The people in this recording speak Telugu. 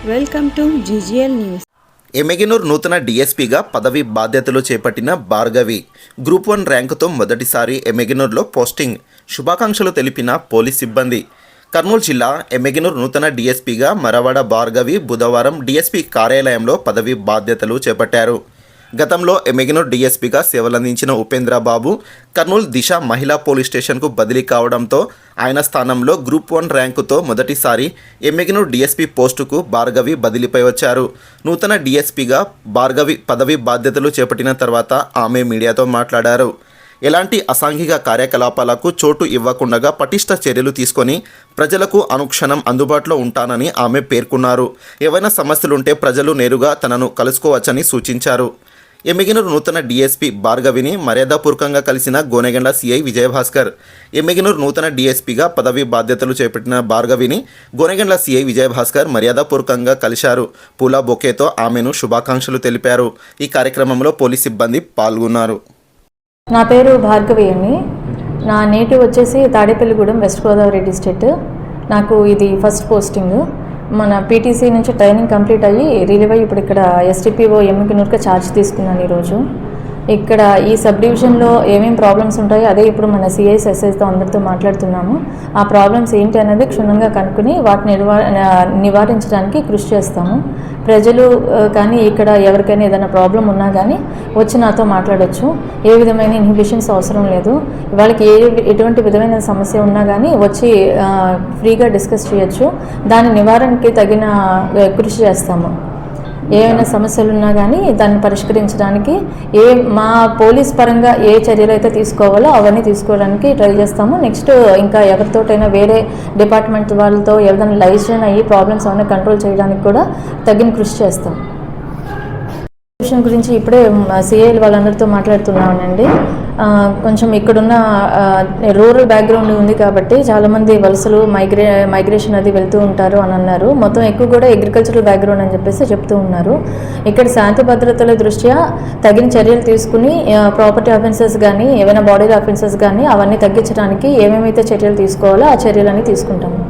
Welcome to GGL news. Emmiganur నూతన డీఎస్పీగా పదవి బాధ్యతలు చేపట్టిన భార్గవి గ్రూప్ 1 ర్యాంకుతో మొదటిసారి ఎమ్మెగనూర్లో పోస్టింగ్. శుభాకాంక్షలు తెలిపిన పోలీస్ సిబ్బంది. కర్నూలు జిల్లా ఎమ్మెగనూర్ నూతన డీఎస్పీగా మరవాడ భార్గవి బుధవారం డీఎస్పీ కార్యాలయంలో పదవి బాధ్యతలు చేపట్టారు. గతంలో ఎమ్మెగనూర్ డీఎస్పీగా సేవలందించిన ఉపేంద్రబాబు కర్నూలు దిశ మహిళా పోలీస్ స్టేషన్కు బదిలీ కావడంతో ఆయన స్థానంలో గ్రూప్ 1 ర్యాంకుతో మొదటిసారి ఎమ్మెగనూర్ డీఎస్పీ పోస్టుకు భార్గవి బదిలీపై వచ్చారు. నూతన డీఎస్పీగా భార్గవి పదవి బాధ్యతలు చేపట్టిన తర్వాత ఆమె మీడియాతో మాట్లాడారు. ఎలాంటి అసాంఘిక కార్యకలాపాలకు చోటు ఇవ్వకుండా పటిష్ట చర్యలు తీసుకొని ప్రజలకు అనుక్షణం అందుబాటులో ఉంటానని ఆమె పేర్కొన్నారు. ఏవైనా సమస్యలుంటే ప్రజలు నేరుగా తనను కలుసుకోవచ్చని సూచించారు. ఎమ్మెగనూరు నూతన డీఎస్పీ భార్గవిని మర్యాదపూర్వకంగా కలిసిన గోనెగండ్ల సీఐ విజయభాస్కర్. ఎమ్మెగనూరు నూతన డీఎస్పీగా పదవి బాధ్యతలు చేపట్టిన భార్గవిని గోనెగండ్ల సీఐ విజయభాస్కర్ మర్యాదపూర్వకంగా కలిశారు. పూల బొకేతో ఆమెను శుభాకాంక్షలు తెలిపారు. ఈ కార్యక్రమంలో పోలీస్ సిబ్బంది పాల్గొన్నారు. నా పేరు భార్గవి అండి. నా నేటివ్ వచ్చేసి తాడేపల్లిగూడెం, వెస్ట్ గోదావరి డిస్ట్రిక్ట్. నాకు ఇది ఫస్ట్ పోస్టింగ్. మన పీటీసీ నుంచి ట్రైనింగ్ కంప్లీట్ అయ్యి రిలీవ్ అయ్యి ఇప్పుడు ఇక్కడ ఎస్టీపీఓ ఎమ్మెగనూర్గా ఛార్జ్ తీసుకున్నాను ఈరోజు. ఇక్కడ ఈ సబ్ డివిజన్లో ఏమేమి ప్రాబ్లమ్స్ ఉంటాయో అదే ఇప్పుడు మన సిఐస్ ఎస్ఐస్తో అందరితో మాట్లాడుతున్నాము. ఆ ప్రాబ్లమ్స్ ఏంటి అనేది క్షుణ్ణంగా కనుక్కుని వాటిని నివారించడానికి కృషి చేస్తాము. ప్రజలు కానీ ఇక్కడ ఎవరికైనా ఏదైనా ప్రాబ్లం ఉన్నా కానీ వచ్చి నాతో మాట్లాడవచ్చు. ఏ విధమైన ఇన్హిబిషన్స్ అవసరం లేదు. వాళ్ళకి ఎటువంటి విధమైన సమస్య ఉన్నా కానీ వచ్చి ఫ్రీగా డిస్కస్ చేయొచ్చు. దాని నివారణకి తగిన కృషి చేస్తాము. ఏమైనా సమస్యలు ఉన్నా కానీ దాన్ని పరిష్కరించడానికి మా పోలీస్ పరంగా ఏ చర్యలు అయితే తీసుకోవాలో అవన్నీ తీసుకోవడానికి ట్రై చేస్తాము. నెక్స్ట్ ఇంకా ఎవరితోటైనా వేరే డిపార్ట్మెంట్ వాళ్ళతో ఏదైనా లైజన్ అయ్యి ప్రాబ్లమ్స్ అవన్నీ కంట్రోల్ చేయడానికి కూడా తగిన కృషి చేస్తాం. విషయం గురించి ఇప్పుడే సిఐలు వాళ్ళందరితో మాట్లాడుతున్నానండి. కొంచెం ఇక్కడున్న రూరల్ బ్యాక్గ్రౌండ్ ఉంది కాబట్టి చాలామంది వలసలు మైగ్రేషన్ అది వెళ్తూ ఉంటారు అని అన్నారు. మొత్తం ఎక్కువ కూడా అగ్రికల్చరల్ బ్యాక్గ్రౌండ్ అని చెప్పేసి చెప్తూ ఉన్నారు. ఇక్కడ శాంతి భద్రతల దృష్ట్యా తగిన చర్యలు తీసుకుని ప్రాపర్టీ అఫెన్సెస్ కానీ ఏమైనా బాడీ అఫెన్సెస్ కానీ అవన్నీ తగ్గించడానికి ఏమేమైతే చర్యలు తీసుకోవాలో ఆ చర్యలన్నీ తీసుకుంటాము.